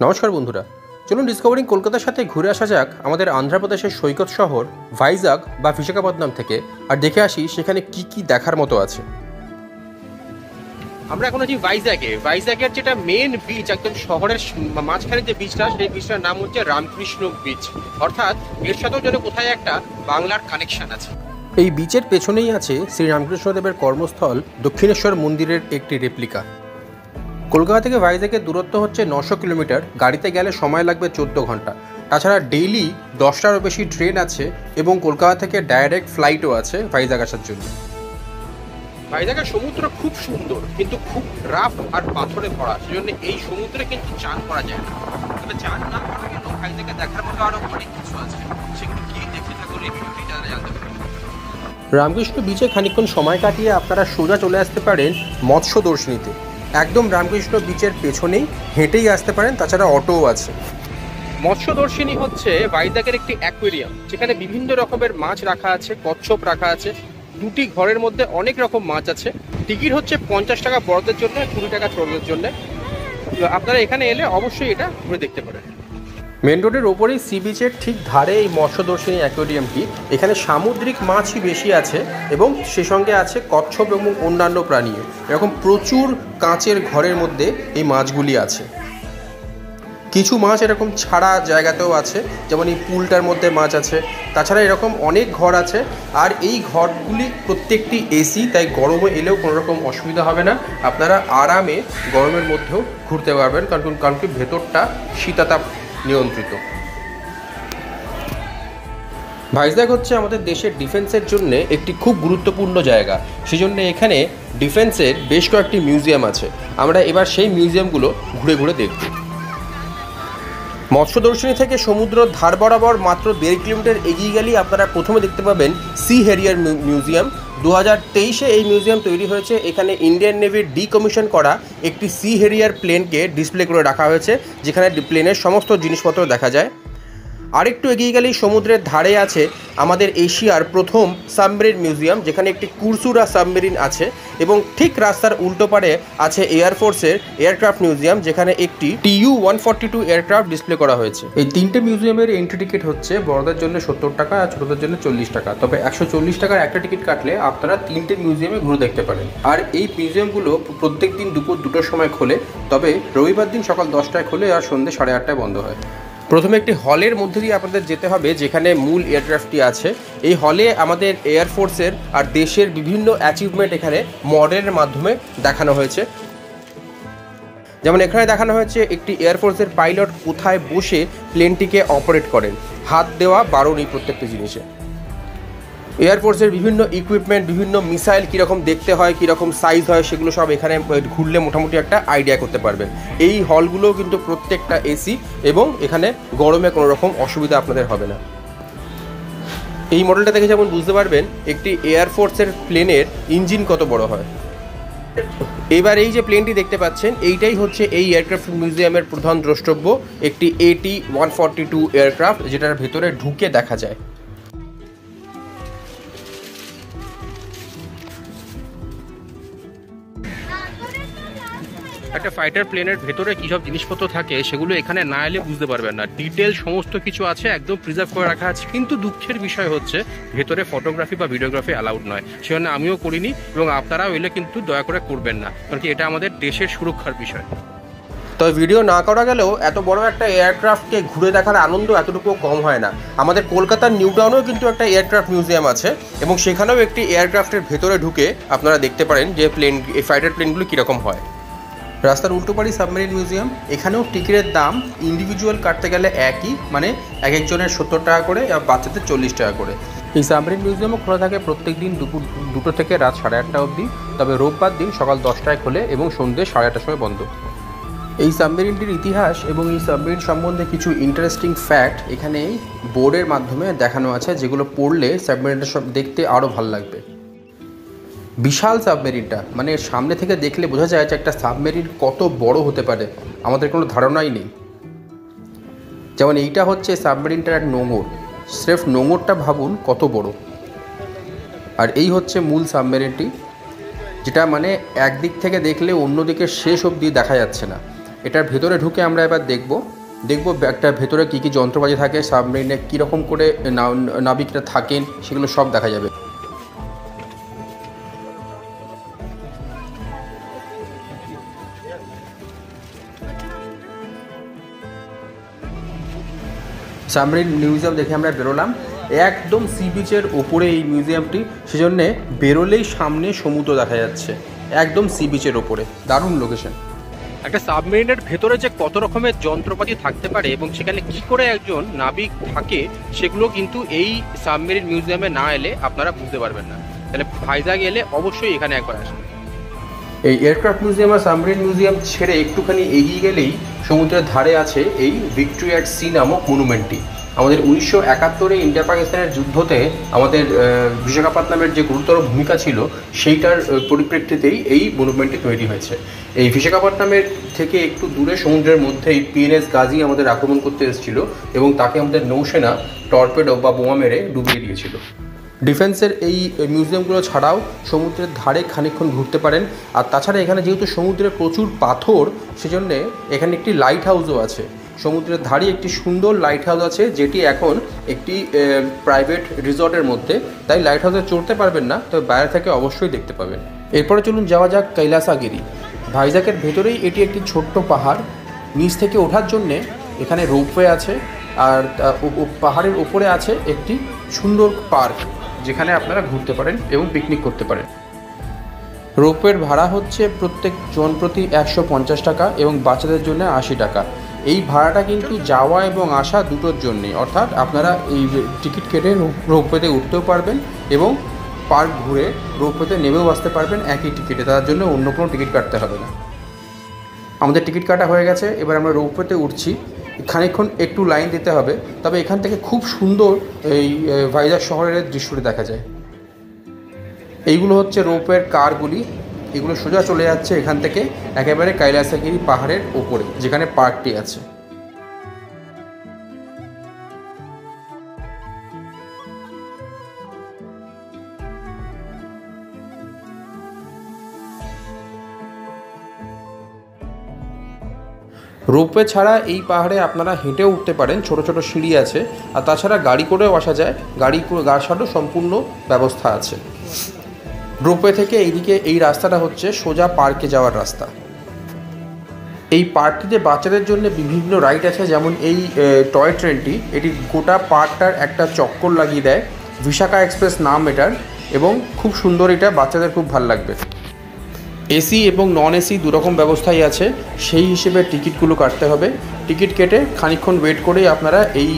নমস্কার বন্ধুরা, চলুন ডিসকভারিং কলকাতার সাথে ঘুরে আসা যাক আমাদের অন্ধ্রপ্রদেশের সৈকত শহর ভাইজাগ বা বিশাখাপত্তনম থেকে, আর দেখে আসি সেখানে কি কি দেখার মতো আছে। আমরা এখন আছি ভাইজাগের যেটা মেন বিচ, একদম শহরের মাঝখানে যে বিচটা, সেই বিচটার নাম হচ্ছে রামকৃষ্ণ বিচ। অর্থাৎ এর সাথেও যেন কোথায় একটা বাংলার কানেকশন আছে। এই বিচের পেছনেই আছে শ্রী রামকৃষ্ণদেবের কর্মস্থল দক্ষিণেশ্বর মন্দিরের একটি রেপ্লিকা। কলকাতা থেকে ভাইজাগের দূরত্ব হচ্ছে 900 কিলোমিটার, গাড়িতে গেলে সময় লাগবে 14 ঘন্টা। তাছাড়া ডেইলি 10টারও বেশি ট্রেন আছে এবং কলকাতা থেকে ডাইরেক্ট ফ্লাইটও আছে ভাইজাগ আসার জন্য। ভাইজাগের সমুদ্র খুব সুন্দর, কিন্তু খুব রাফ আর পাথরে ভরা, সেজন্য এই সমুদ্রে কিন্তু চান করা যায় না। তবে চান না করার জন্য ভাইজাগে দেখার মতো আরও অনেক কিছু আছে, সেগুলো কি দেখতে থাকুন এই ভিডিওটি জানতে পারবেন। রামকৃষ্ণ বিচে খানিকক্ষণ সময় কাটিয়ে আপনারা সোজা চলে আসতে পারেন মৎস্য দর্শনীতে। একদম রামকৃষ্ণ বিচের পেছনেই হেঁটেই আসতে পারেন, তাছাড়া অটোও আছে। মৎস্যদর্শিনী হচ্ছে ভাইজাগের একটি অ্যাকোয়ারিয়াম, যেখানে বিভিন্ন রকমের মাছ রাখা আছে, কচ্ছপ রাখা আছে। দুটি ঘরের মধ্যে অনেক রকম মাছ আছে। টিকিট হচ্ছে 50 টাকা বড়দের জন্য, 20 টাকা ছোটদের জন্য। আপনারা এখানে এলে অবশ্যই এটা ঘুরে দেখতে পারেন। মেন রোডের ওপরেই সি বিচের ঠিক ধারে এই মৎস্যদর্শিনী অ্যাকোয়ারিয়ামটি। এখানে সামুদ্রিক মাছই বেশি আছে এবং সে সঙ্গে আছে কচ্ছপ এবং অন্যান্য প্রাণীও। এরকম প্রচুর কাঁচের ঘরের মধ্যে এই মাছগুলি আছে। কিছু মাছ এরকম ছাড়া জায়গাতেও আছে, যেমন এই পুলটার মধ্যে মাছ আছে। তাছাড়া এরকম অনেক ঘর আছে, আর এই ঘরগুলি প্রত্যেকটি এসি, তাই গরমে এলেও কোনো রকম অসুবিধা হবে না। আপনারা আরামে গরমের মধ্যেও ঘুরতে পারবেন, কারণ কি ভেতরটা শীতাতাপ নিয়ন্ত্রিত। ভাইজাগ হচ্ছে আমাদের দেশের ডিফেন্সের জন্য একটি খুব গুরুত্বপূর্ণ জায়গা, সেজন্য এখানে ডিফেন্সের বেশ কয়েকটি মিউজিয়াম আছে। আমরা এবার সেই মিউজিয়ামগুলো ঘুরে ঘুরে দেখব। মৎস্যদর্শিনী থেকে সমুদ্র ধার বরাবর মাত্র 1.5 কিলোমিটার এগিয়ে গেলেই আপনারা প্রথমে দেখতে পাবেন সি হেরিয়ার মিউজিয়াম। 2023-এ এই মিউজিয়াম তৈরি হয়েছে। এখানে ইন্ডিয়ান নেভির ডিকমিশন করা একটি সি হেরিয়ার প্লেনকে ডিসপ্লে করে রাখা হয়েছে, যেখানে প্লেনের সমস্ত জিনিসপত্র দেখা যায়। আরেকটু এগিয়ে গেলেই সমুদ্রের ধারে আছে আমাদের এশিয়ার প্রথম সাবমেরিন মিউজিয়াম, যেখানে একটি কুরসুরা সাবমেরিন আছে। এবং ঠিক রাস্তার উল্টো পারে আছে এয়ারফোর্সের এয়ারক্রাফট মিউজিয়াম, যেখানে একটি TU-142 এয়ারক্রাফট ডিসপ্লে করা হয়েছে। এই তিনটে মিউজিয়ামের এন্ট্রি টিকিট হচ্ছে বড়দের জন্য 70 টাকা আর ছোটদের জন্য 40 টাকা। তবে 140 টাকার একটা টিকিট কাটলে আপনারা তিনটে মিউজিয়ামে ঘুরে দেখতে পারেন। আর এই মিউজিয়ামগুলো প্রত্যেক দিন দুপুর 2টোর সময় খোলে, তবে রবিবার দিন সকাল 10টায় খোলে আর সন্ধ্যে 8:30টায় বন্ধ হয়। প্রথমে একটি হলের মধ্যে দিয়ে আপনাদের যেতে হবে, যেখানে মূল এয়ারক্রাফটটি আছে। এই হলে আমাদের এয়ারফোর্সের আর দেশের বিভিন্ন অ্যাচিভমেন্ট এখানে মডেলের মাধ্যমে দেখানো হয়েছে। যেমন এখানে দেখানো হয়েছে একটি এয়ারফোর্সের পাইলট কোথায় বসে প্লেনটিকে অপারেট করেন। হাত দেওয়া বারণ এই প্রত্যেকটি জিনিসে। এয়ারফোর্সের বিভিন্ন ইকুইপমেন্ট, বিভিন্ন মিসাইল কীরকম দেখতে হয়, কীরকম সাইজ হয়, সেগুলো সব এখানে ঘুরলে মোটামুটি একটা আইডিয়া করতে পারবেন। এই হলগুলোও কিন্তু প্রত্যেকটা এসি এবং এখানে গরমে কোনো রকম অসুবিধা আপনাদের হবে না। এই মডেলটা দেখে যেমন বুঝতে পারবেন একটি এয়ারফোর্সের প্লেনের ইঞ্জিন কত বড় হয়। এবার এই যে প্লেনটি দেখতে পাচ্ছেন, এইটাই হচ্ছে এই এয়ারক্রাফট মিউজিয়ামের প্রধান দ্রষ্টব্য, একটি AT-142 এয়ারক্রাফট, যেটার ভেতরে ঢুকে দেখা যায়। একটা ফাইটার প্লেনের ভেতরে কী সব জিনিসপত্র থাকে সেগুলো এখানে না এলে বুঝতে পারবেন না। ডিটেল সমস্ত কিছু আছে, একদম প্রিজার্ভ করে রাখা আছে। কিন্তু দুঃখের বিষয় হচ্ছে ভেতরে ফটোগ্রাফি বা ভিডিওগ্রাফি অ্যালাউড নয়, সেজন্য আমিও করিনি এবং আপনারাও এলে কিন্তু দয়া করে করবেন না, কারণ কি এটা আমাদের দেশের সুরক্ষার বিষয়। তবে ভিডিও না করা গেলেও এত বড় একটা এয়ারক্রাফটকে ঘুরে দেখার আনন্দ এতটুকুও কম হয় না। আমাদের কলকাতার নিউ টাউনেও কিন্তু একটা এয়ারক্রাফট মিউজিয়াম আছে এবং সেখানেও একটি এয়ারক্রাফটের ভেতরে ঢুকে আপনারা দেখতে পারেন যে এই ফাইটার প্লেনগুলো কীরকম হয়। রাস্তার উল্টোপাড়ি সাবমেরিন মিউজিয়াম, এখানেও টিকিটের দাম ইন্ডিভিজুয়াল কাটতে গেলে একই, মানে এক একজনের 70 টাকা করে আর বাচ্চাদের 40 টাকা করে। এই সাবমেরিন মিউজিয়ামও খোলা থাকে প্রত্যেক দিন দুপুর 2টো থেকে রাত 8:30টা অবধি। তবে রোববার দিন সকাল 10টায় খোলে এবং সন্ধ্যে 8:30টার সময় বন্ধ। এই সাবমেরিনটির ইতিহাস এবং এই সাবমেরিন সম্বন্ধে কিছু ইন্টারেস্টিং ফ্যাক্ট এখানে বোর্ডের মাধ্যমে দেখানো আছে, যেগুলো পড়লে সাবমেরিনটা সব দেখতে আরও ভালো লাগবে। বিশাল সাবমেরিনটা, মানে সামনে থেকে দেখলে বোঝা যায় যে একটা সাবমেরিন কত বড় হতে পারে, আমাদের কোনো ধারণাই নেই। যেমন এইটা হচ্ছে সাবমেরিনটার এক নোঙর, স্রেফ নোঙরটা ভাবুন কত বড়। আর এই হচ্ছে মূল সাবমেরিনটি, যেটা মানে একদিক থেকে দেখলে অন্যদিকে শেষ অবধি দেখা যাচ্ছে না। এটার ভেতরে ঢুকে আমরা এবার দেখব দেখবো একটা ভেতরে কী কী যন্ত্রপাতি থাকে, সাবমেরিনে কীরকম করে নাবিকরা থাকেন, সেগুলো সব দেখা যাবে। সাবমেরিন মিউজিয়াম দেখে আমরা বেরোলাম, একদম সি বিচের ওপরে এই মিউজিয়ামটি, সেজন্যে বেরোলেই সামনে সমুদ্র দেখা যাচ্ছে, একদম সি বিচের ওপরে, দারুণ লোকেশন। একটা সাবমেরিনের ভেতরে যে কত রকমের যন্ত্রপাতি থাকতে পারে এবং সেখানে কি করে একজন নাবিক থাকে, সেগুলো কিন্তু এই সাবমেরিন মিউজিয়ামে না এলে আপনারা বুঝতে পারবেন না। তাহলে ভাইজাগ এলে অবশ্যই এখানে একবার আসবেন। এই এয়ারক্রাফট মিউজিয়াম আর সাবমেরিন মিউজিয়াম ছেড়ে একটুখানি এগিয়ে গেলেই সমুদ্রের ধারে আছে এই ভিক্টরি অ্যাট সি নামক মনুমেন্টটি। আমাদের 1971 ইন্ডিয়া পাকিস্তানের যুদ্ধতে আমাদের বিশাখাপত্তনমের যে গুরুতর ভূমিকা ছিল, সেইটার পরিপ্রেক্ষিতেই এই মনুমেন্টটি তৈরি হয়েছে। এই বিশাখাপত্তনমের থেকে একটু দূরে সমুদ্রের মধ্যেই পিএনএস গাজী আমাদের আক্রমণ করতে এসেছিল এবং তাকে আমাদের নৌসেনা টর্পেডো বা বোমা মেরে ডুবিয়ে দিয়েছিল। ডিফেন্সের এই মিউজিয়ামগুলো ছাড়াও সমুদ্রের ধারে খানিকক্ষণ ঘুরতে পারেন। আর তাছাড়া এখানে যেহেতু সমুদ্রে প্রচুর পাথর, সেজন্যে এখানে একটি লাইট হাউসও আছে। সমুদ্রের ধারে একটি সুন্দর লাইট হাউস আছে, যেটি এখন একটি প্রাইভেট রিসর্টের মধ্যে, তাই লাইট হাউসে চড়তে পারবেন না, তবে বাইরে থেকে অবশ্যই দেখতে পাবেন। এরপরে চলুন যাওয়া যাক কৈলাসাগিরি। ভাইজাগের ভেতরেই এটি একটি ছোট্ট পাহাড়। নিচ থেকে ওঠার জন্যে এখানে রোপওয়ে আছে, আর পাহাড়ের উপরে আছে একটি সুন্দর পার্ক, যেখানে আপনারা ঘুরতে পারেন এবং পিকনিক করতে পারেন। রোপওয়ের ভাড়া হচ্ছে প্রত্যেক জন প্রতি 150 টাকা এবং বাচ্চাদের জন্য 80 টাকা। এই ভাড়াটা কিন্তু যাওয়া এবং আসা দুটোর জন্যে, অর্থাৎ আপনারা এই টিকিট কেটে রোপওয়েতে উঠতেও পারবেন এবং পার্ক ঘুরে রোপওয়েতে নেমেও আসতে পারবেন একই টিকিটে, তার জন্য অন্য কোনো টিকিট কাটতে হবে না। আমাদের টিকিট কাটা হয়ে গেছে, এবার আমরা রোপওয়েতে উঠছি। খানিকক্ষণ একটু লাইন দিতে হবে, তবে এখান থেকে খুব সুন্দর এই ভাইজাগ শহরের দৃশ্যটি দেখা যায়। এইগুলো হচ্ছে রোপওয়ের কারগুলি, এগুলো সোজা চলে যাচ্ছে এখান থেকে একেবারে কৈলাসগিরি পাহাড়ের ওপরে, যেখানে পার্কটি আছে। রোপওয়ে ছাড়া এই পাহাড়ে আপনারা হেঁটেও উঠতে পারেন, ছোট ছোট সিঁড়ি আছে, আর তাছাড়া গাড়ি করেও আসা যায়, গাড়ি সারও সম্পূর্ণ ব্যবস্থা আছে। রোপওয়ে থেকে এইদিকে এই রাস্তাটা হচ্ছে সোজা পার্কে যাওয়ার রাস্তা। এই পার্কটিতে বাচ্চাদের জন্য বিভিন্ন রাইড আছে, যেমন এই টয় ট্রেনটি, এটি গোটা পার্কটার একটা চক্কর লাগিয়ে দেয়। বিশাখা এক্সপ্রেস নাম এটার, এবং খুব সুন্দর, এটা বাচ্চাদের খুব ভালো লাগবে। এসি এবং নন এসি দুরকম ব্যবস্থাই আছে, সেই হিসেবে টিকিটগুলো কাটতে হবে। টিকিট কেটে খানিকক্ষণ ওয়েট করেই আপনারা এই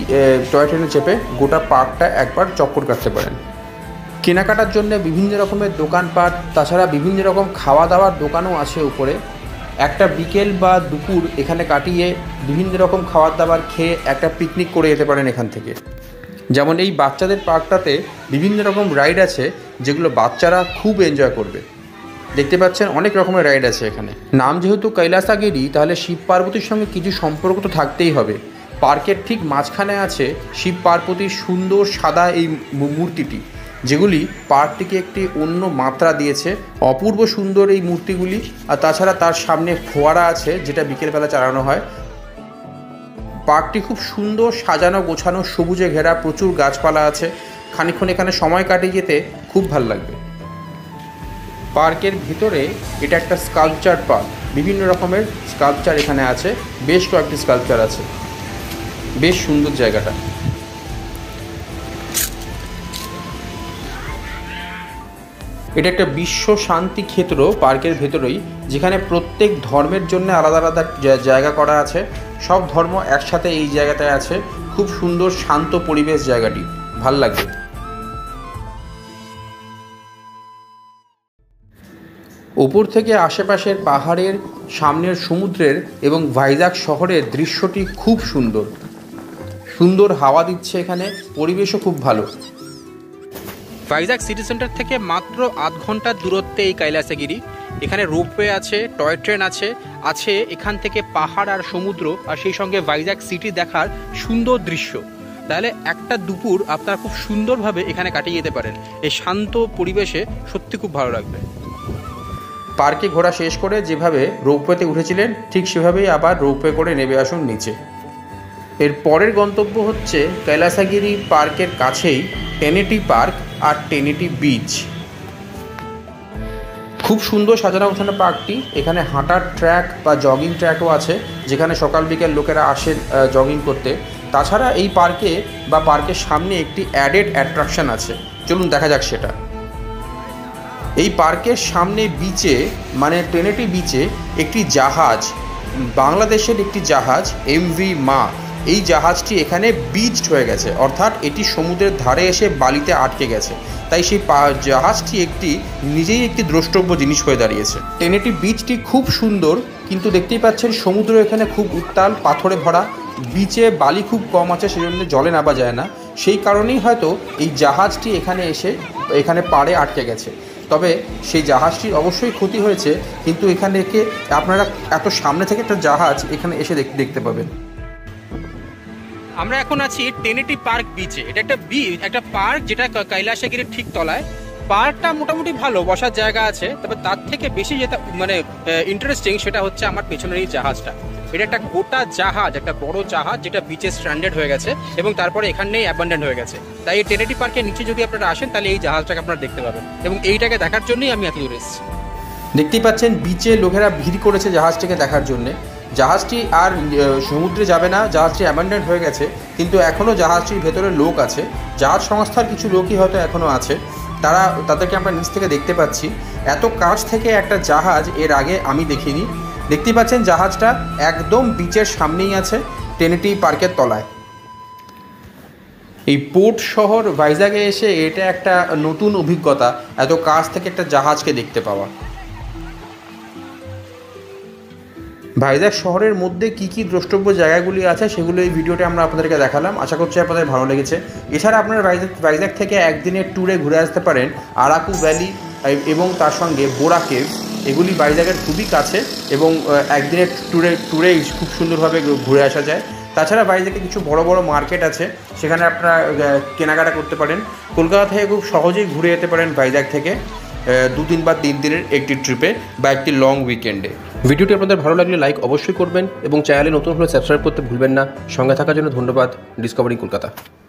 টয় ট্রেনে চেপে গোটা পার্কটা একবার চক্কর কাটতে পারেন। কেনাকাটার জন্য বিভিন্ন রকমের দোকানপাট, তাছাড়া বিভিন্ন রকম খাওয়া দাওয়ার দোকানও আছে উপরে। একটা বিকেল বা দুপুর এখানে কাটিয়ে বিভিন্ন রকম খাবার দাবার খেয়ে একটা পিকনিক করে যেতে পারেন এখান থেকে। যেমন এই বাচ্চাদের পার্কটাতে বিভিন্ন রকম রাইড আছে, যেগুলো বাচ্চারা খুব এনজয় করবে। দেখতে পাচ্ছেন অনেক রকমের রাইড আছে এখানে। নাম যেহেতু কৈলাসাগিরি, তাহলে শিব পার্বতীর সঙ্গে কিছু সম্পর্ক তো থাকতেই হবে। পার্কের ঠিক মাঝখানে আছে শিব পার্বতীর সুন্দর সাদা এই মূর্তিটি, যেগুলি পার্কটিকে একটি অন্য মাত্রা দিয়েছে। অপূর্ব সুন্দর এই মূর্তিগুলি, আর তাছাড়া তার সামনে ফোয়ারা আছে, যেটা বিকেলবেলা চালানো হয়। পার্কটি খুব সুন্দর সাজানো গোছানো, সবুজে ঘেরা, প্রচুর গাছপালা আছে। খানিকক্ষণ এখানে সময় কাটিয়ে যেতে খুব ভালো লাগবে। পার্কের ভিতরে এটা একটা স্কাল্পচার পার্ক, বিভিন্ন রকমের স্কাল্পচার এখানে আছে, বেশ কয়েকটি স্কাল্পচার আছে, বেশ সুন্দর জায়গাটা। এটা একটা বিশ্ব শান্তি ক্ষেত্র পার্কের ভেতরেই, যেখানে প্রত্যেক ধর্মের জন্য আলাদা আলাদা জায়গা করা আছে। সব ধর্ম একসাথে এই জায়গাটায় আছে। খুব সুন্দর শান্ত পরিবেশ জায়গাটি, ভাল লাগবে। ওপর থেকে আশেপাশের পাহাড়ের, সামনের সমুদ্রের এবং ভাইজাগ শহরের দৃশ্যটি খুব সুন্দর। সুন্দর হাওয়া দিচ্ছে এখানে, পরিবেশও খুব ভালো। ভাইজাগ সিটি সেন্টার থেকে মাত্র আধ ঘন্টার দূরত্বে এই কৈলাসগিরি। এখানে রোপওয়ে আছে, টয় ট্রেন আছে এখান থেকে পাহাড় আর সমুদ্র, আর সেই সঙ্গে ভাইজাগ সিটি দেখার সুন্দর দৃশ্য। তাহলে একটা দুপুর আপনারা খুব সুন্দরভাবে এখানে কাটিয়ে যেতে পারেন। এই শান্ত পরিবেশে সত্যি খুব ভালো লাগবে। পার্কে ঘোরা শেষ করে যেভাবে রোপওয়েতে উঠেছিলেন, ঠিক সেভাবেই আবার রোপওয়ে করে নেমে আসুন নিচে। এর পরের গন্তব্য হচ্ছে কৈলাসগিরি পার্কের কাছেই টেনেটি পার্ক আর টেনেটি বিচ। খুব সুন্দর সাজানো গোছানো পার্কটি। এখানে হাঁটার ট্র্যাক বা জগিং ট্র্যাকও আছে, যেখানে সকাল বিকেল লোকেরা আসে জগিং করতে। তাছাড়া এই পার্কে বা পার্কের সামনে একটি অ্যাডেড অ্যাট্রাকশন আছে, চলুন দেখা যাক সেটা। এই পার্কের সামনে বিচে মানে টেনেটি বিচে একটি জাহাজ, বাংলাদেশের একটি জাহাজ এমভি মা, এই জাহাজটি এখানে বিচড হয়ে গেছে, অর্থাৎ এটি সমুদ্রের ধারে এসে বালিতে আটকে গেছে। তাই সেই জাহাজটি নিজেই একটি দ্রষ্টব্য জিনিস হয়ে দাঁড়িয়েছে। টেনেটি বিচটি খুব সুন্দর, কিন্তু দেখতেই পাচ্ছেন সমুদ্র এখানে খুব উত্তাল, পাথরে ভরা। বিচে বালি খুব কম আছে, সেজন্য জলে নামা যায় না। সেই কারণেই হয়তো এই জাহাজটি এখানে পাড়ে আটকে গেছে। তবে সেই জাহাজটির অবশ্যই ক্ষতি হয়েছে, কিন্তু এখানে আপনারা এত সামনে থেকে একটা জাহাজ এখানে এসে দেখতে পাবেন। আমরা এখন আছি টেনেটি পার্ক বিচে। এটা একটা পার্ক যেটা কৈলাসগিরির ঠিক তলায়। পার্কটা মোটামুটি ভালো, বসার জায়গা আছে। তবে তার থেকে বেশি যেটা মানে ইন্টারেস্টিং সেটা হচ্ছে আমার পেছনের এই জাহাজটা। এটা একটা গোটা জাহাজ, একটা বড় জাহাজ যেটা বিচে স্ট্র্যান্ডেড হয়ে গেছে এবং তারপরে এখানেই অ্যাবান্ডেন্ট হয়ে গেছে। তাই এই টেনেটি পার্কের নিচে যদি আপনারা আসেন তাহলে এই জাহাজটাকে আপনারা দেখতে পাবেন, এবং এইটাকে দেখার জন্যই আমি এত দূরে এসেছি। দেখতেই পাচ্ছেন বিচে লোকেরা ভিড় করেছে জাহাজটাকে দেখার জন্যে। জাহাজটি আর সমুদ্রে যাবে না, জাহাজটি অ্যাবান্ডেন্ট হয়ে গেছে, কিন্তু এখনও জাহাজটির ভেতরে লোক আছে। জাহাজ সংস্থার কিছু লোকই হয়তো এখনও আছে, তাদেরকে আমরা নিচ থেকে দেখতে পাচ্ছি। এত কাছ থেকে একটা জাহাজ এর আগে আমি দেখিনি। দেখতেই পাচ্ছেন জাহাজটা একদম বিচের সামনেই আছে, টেনেটি পার্কের তলায়। এই পোর্ট শহর ভাইজ্যাগে এসে এটা একটা নতুন অভিজ্ঞতা, এত কাছ থেকে একটা জাহাজকে দেখতে পাওয়া। ভাইজ্যাগ শহরের মধ্যে কী কী দ্রষ্টব্য জায়গাগুলি আছে সেগুলো এই ভিডিওতে আমরা আপনাদেরকে দেখালাম। আশা করছি আপনাদের ভালো লেগেছে। এছাড়া আপনারা ভাইজ্যাগ থেকে একদিনের ট্যুরে ঘুরে আসতে পারেন আরাকু ভ্যালি এবং তার সঙ্গে বোরা কেভ। এগুলি ভাইজ্যাগের খুবই কাছে এবং একদিনের ট্যুরে খুব সুন্দরভাবে ঘুরে আসা যায়। তাছাড়া ভাইজ্যাগে কিছু বড় বড় মার্কেট আছে, সেখানে আপনারা কেনাকাটা করতে পারেন। কলকাতা থেকে খুব সহজেই ঘুরে যেতে পারেন ভাইজ্যাগ থেকে 2 দিন বা 3 দিনের একটি ট্রিপে বা একটি লং উইকেন্ডে। ভিডিওটি আপনাদের ভালো লাগলে লাইক অবশ্যই করবেন এবং চ্যানেলে নতুন হলে সাবস্ক্রাইব করতে ভুলবেন না। সঙ্গে থাকার জন্য ধন্যবাদ। ডিসকভারিং কলকাতা।